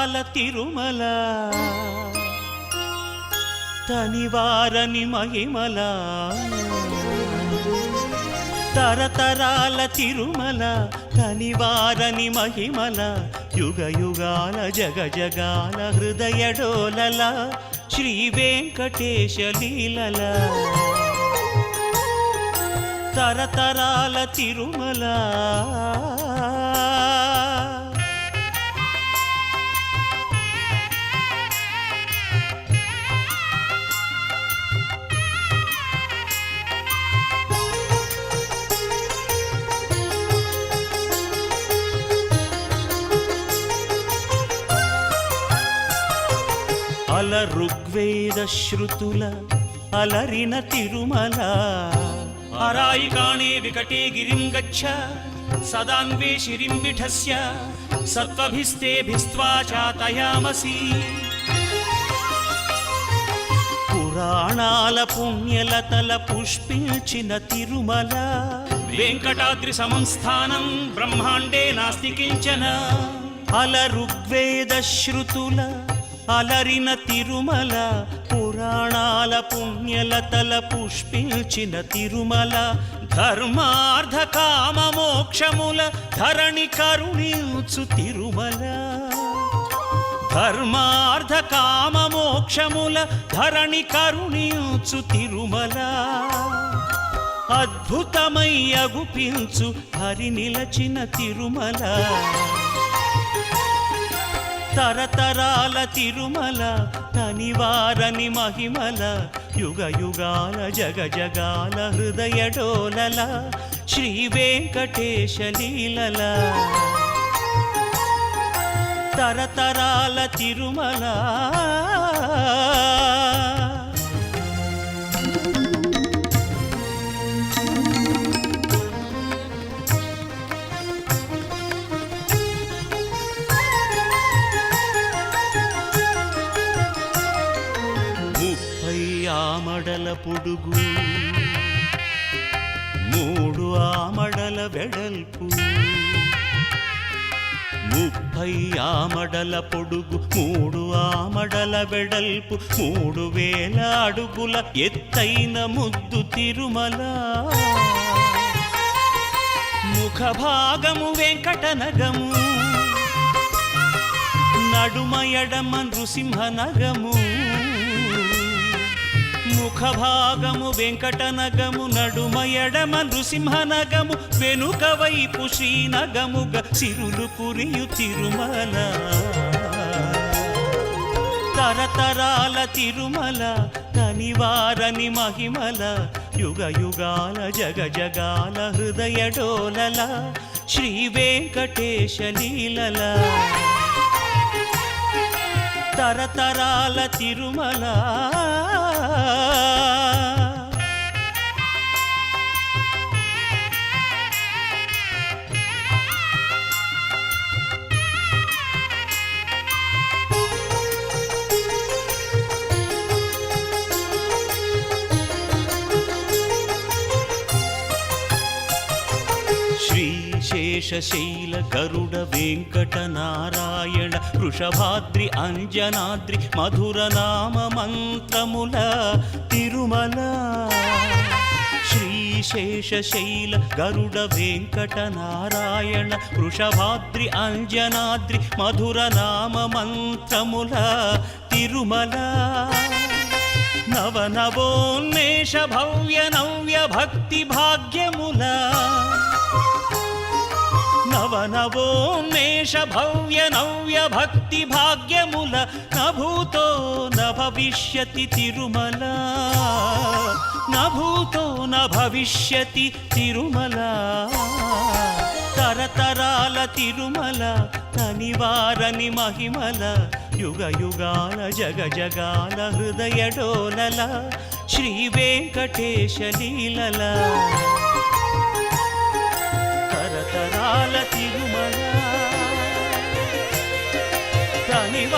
తరతరాల తిరుమల తనివారని మహిమల తరతరాల తిరుమల తనివారని మహిమల యుగ యుగాల జగ జగాల హృదయ డోలల శ్రీ వెంకటేశ లీలల తరతరాల తిరుమల అల ఋగ్వేద శృతుల అలరిన తిరుమల హరాయి కాణే వికటే గిరిం గచ్చ సదాన్వే శిరిం విఠస్య సత్వభిస్తేభిస్త్వా చాతయామసి పురాణాల పుణ్యలతల పుష్పించిన తిరుమల వెంకటాద్రి సమం స్థానం బ్రహ్మాండే నాస్తి కించన అల ఋగ్వేద శృతుల అలరిన తిరుమల పురాణాల పుణ్యలతల పుష్పించిన తిరుమల ధర్మార్థ కామ మోక్షముల ధరణి కరుణించు తిరుమల ధర్మార్థ కామ మోక్షముల ధరణి కరుణించు తిరుమల అద్భుతమై అగుపించు హరి నిలచిన తిరుమల తరతరాల తిరుమల తనివారని మహిమల యుగ యుగాల జగ జగాల హృదయ డోలల శ్రీ వెంకటేశ లీలల తరతరాల తిరుమల ఆమడల పొడుగు 3 ఆమడల వెడల్పు 30 ఆమడల పొడుగు 3 ఆమడల వెడల్పు 3000 అడుగుల ఎత్తైన ముద్దు తిరుమల ముఖ భాగము వెంకటనగము నడుమ ఎడమ నృసింహనగము ముఖ భాగము వెంకటనగము నడుమ ఎడమ నృసింహనగము వెనుక వైపు శ్రీనగముగ సిరులు పురియు తిరుమల తరతరాల తిరుమల తనివారని మహిమల యుగ యుగాల జగ జగాల హృదయ డోలల శ్రీ వెంకటేశ లీలల తరతరాల తిరుమల శేషశైల గరుడ వెంకట నారాయణ వృషభాద్రి అంజనాద్రి మధుర నామ మంత్రముల తిరుమల శ్రీశేషశైల గరుడ వెంకట నారాయణ వృషభాద్రి అంజనాద్రి మధుర నామ మంత్రముల తిరుమల నవనవోన్మేష భవ్య నవ్య భక్తి భాగ్యముల నవనవోన్మేష భవ్య నవ్య భక్తి భాగ్యముల నభూతో నభవిష్యతి తిరుమల నభూతో నభవిష్యతి తిరుమల తరతరాల తిరుమల తనివారని మహిమల యుగ యుగాల జగ జగాల హృదయ డోలల శ్రీ వెంకటేశ లీలల తరతరాల తిరుమల తనివారని